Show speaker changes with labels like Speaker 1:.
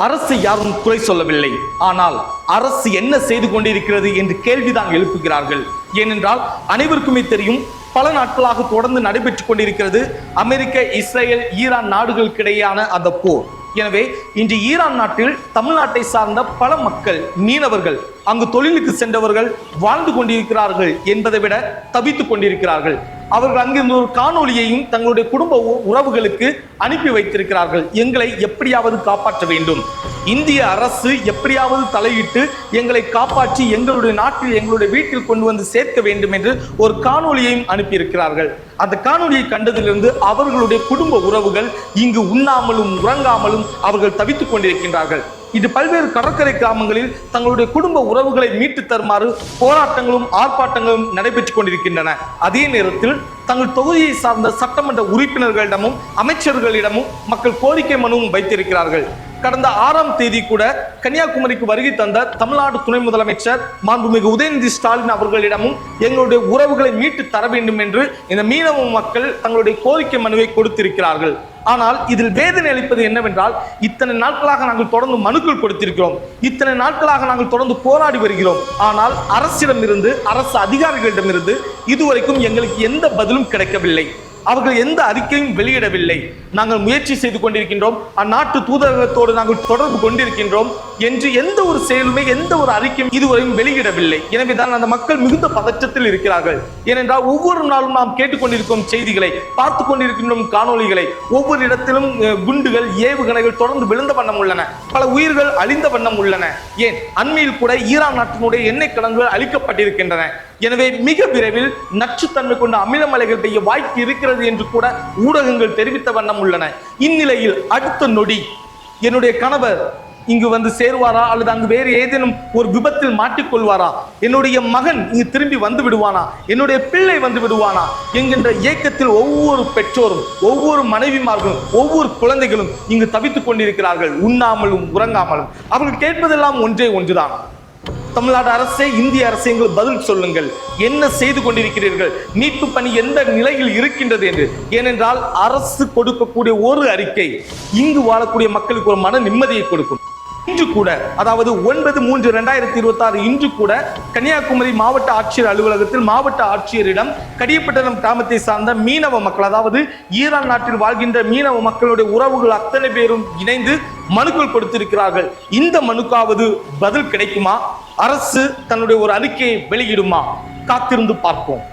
Speaker 1: அரசு யாரும் குறை சொல்லவில்லை. ஆனால் அரசு என்ன செய்து கொண்டிருக்கிறது என்று கேள்விதான் எழுப்புகிறார்கள். ஏனென்றால் அனைவருக்குமே தெரியும், பல நாட்களாக தொடர்ந்து நடைபெற்றுக் கொண்டிருக்கிறது அமெரிக்க, இஸ்ரேல், ஈரான் நாடுகளுக்கிடையான அந்த போர். எனவே இன்று ஈரான் நாட்டில் தமிழ்நாட்டை சார்ந்த பல மக்கள், மீனவர்கள், அங்கு தொழிலுக்கு சென்றவர்கள் வாழ்ந்து கொண்டிருக்கிறார்கள் என்பதை விட தவித்துக் கொண்டிருக்கிறார்கள். அவர்கள் அங்கிருந்து ஒரு காணொலியையும் தங்களுடைய குடும்ப உறவுகளுக்கு அனுப்பி வைத்திருக்கிறார்கள். எங்களை எப்படியாவது காப்பாற்ற வேண்டும், இந்திய அரசு எப்படியாவது தலையிட்டு எங்களை காப்பாற்றி எங்களுடைய நாட்டில், எங்களுடைய வீட்டில் கொண்டு வந்து சேர்க்க வேண்டும் என்று ஒரு காணொலியையும் அனுப்பியிருக்கிறார்கள். அந்த காணொலியை கண்டதிலிருந்து அவர்களுடைய குடும்ப உறவுகள் இங்கு உண்ணாமலும் உறங்காமலும் அவர்கள் தவித்துக் கொண்டிருக்கின்றார்கள். இது பல்வேறு கடற்கரை கிராமங்களில் தங்களுடைய குடும்ப உறவுகளை மீட்டு தருமாறு போராட்டங்களும் ஆர்ப்பாட்டங்களும் நடைபெற்றுக் கொண்டிருக்கின்றன. அதே நேரத்தில் தங்கள் தொகுதியை சார்ந்த சட்டமன்ற உறுப்பினர்களிடமும் அமைச்சர்களிடமும் மக்கள் கோரிக்கை மனுவும் வைத்திருக்கிறார்கள். கடந்த 6ஆம் தேதி கூட கன்னியாகுமரிக்கு வருகை தந்த தமிழ்நாடு துணை முதலமைச்சர் மாண்புமிகு உதயநிதி ஸ்டாலின் அவர்களிடமும் எங்களுடைய உறவுகளை மீட்டு தர வேண்டும் என்று இந்த மீனவ மக்கள் தங்களுடைய கோரிக்கை மனுவை கொடுத்திருக்கிறார்கள். ஆனால் இதில் வேதனை அளிப்பது என்னவென்றால், இத்தனை நாட்களாக நாங்கள் தொடர்ந்து மனுக்கள் கொடுத்திருக்கிறோம், இத்தனை நாட்களாக நாங்கள் தொடர்ந்து போராடி வருகிறோம். ஆனால் அரசிடமிருந்து, அரசு அதிகாரிகளிடமிருந்து இதுவரைக்கும் எங்களுக்கு எந்த பதிலும் கிடைக்கவில்லை. அவர்கள் எந்த அறிக்கையும் வெளியிடவில்லை. நாங்கள் முயற்சி செய்து கொண்டிருக்கின்றோம், அந்நாட்டு தூதரகத்தோடு நாங்கள் தொடர்பு கொண்டிருக்கின்றோம் என்று எந்த ஒரு செயலுமே, எந்த ஒரு அறிக்கையும் இதுவரையும் வெளியிடவில்லை. எனவே தான் அந்த மக்கள் மிகுந்த பதற்றத்தில் இருக்கிறார்கள். ஏனென்றால் ஒவ்வொரு நாளும் நாம் கேட்டுக்கொண்டிருக்கும் செய்திகளை, பார்த்து கொண்டிருக்கின்றோம் காணொலிகளை. ஒவ்வொரு இடத்திலும் குண்டுகள், ஏவுகணைகள் தொடர்ந்து விழுந்த வண்ணம் உள்ளன, பல உயிர்கள் அழிந்த வண்ணம் உள்ளன. ஏன், அண்மையில் கூட ஈரான் நாட்டினுடைய எண்ணெய் கிடங்குகள் அழிக்கப்பட்டிருக்கின்றன. எனவே மிக விரைவில் நச்சுத்தன்மை கொண்ட அமிலமலைகள் பெய்ய வாய்ப்பு இருக்கிறது என்று கூட ஊடகங்கள் தெரிவித்த வண்ணம் உள்ளன. இந்நிலையில் அடுத்த நொடி என்னுடைய கணவர் இங்கு வந்து சேருவாரா, அல்லது அங்கு வேறு ஏதேனும் ஒரு விபத்தில் மாட்டிக்கொள்வாரா, என்னுடைய மகன் இங்கு திரும்பி வந்து விடுவானா, என்னுடைய பிள்ளை வந்து விடுவானா என்கின்ற ஏக்கத்தில் ஒவ்வொரு பெற்றோரும், ஒவ்வொரு மனைவிமார்களும், ஒவ்வொரு குழந்தைகளும் இங்கு தவித்துக் கொண்டிருக்கிறார்கள், உண்ணாமலும் உறங்காமலும். அவர்கள் கேட்பதெல்லாம் ஒன்றே ஒன்றுதான், தமிழ்நாடு அரசே, இந்திய அரசே, எங்கள் பதில் சொல்லுங்கள், என்ன செய்து கொண்டிருக்கிறீர்கள், மீட்பு பணி எந்த நிலையில் இருக்கின்றது என்று. ஏனென்றால் அரசு கொடுக்கக்கூடிய ஒரு அறிக்கை இங்கு வாழக்கூடிய மக்களுக்கு ஒரு மன நிம்மதியை கொடுக்கும். இன்று கூட, அதாவது 9/3/2026 இன்று கூட கன்னியாகுமரி மாவட்ட ஆட்சியர் அலுவலகத்தில் மாவட்ட ஆட்சியரிடம் கடியப்பட்டணம் கிராமத்தை சார்ந்த மீனவ மக்கள், அதாவது ஈரான் நாட்டில் வாழ்கின்ற மீனவ மக்களுடைய உறவுகள் அத்தனை பேரும் இணைந்து மனுக்கள் கொடுத்திருக்கிறார்கள். இந்த மனுக்காவது பதில் கிடைக்குமா, அரசு தன்னுடைய ஒரு அறிக்கையை வெளியிடுமா, காத்திருந்து பார்ப்போம்.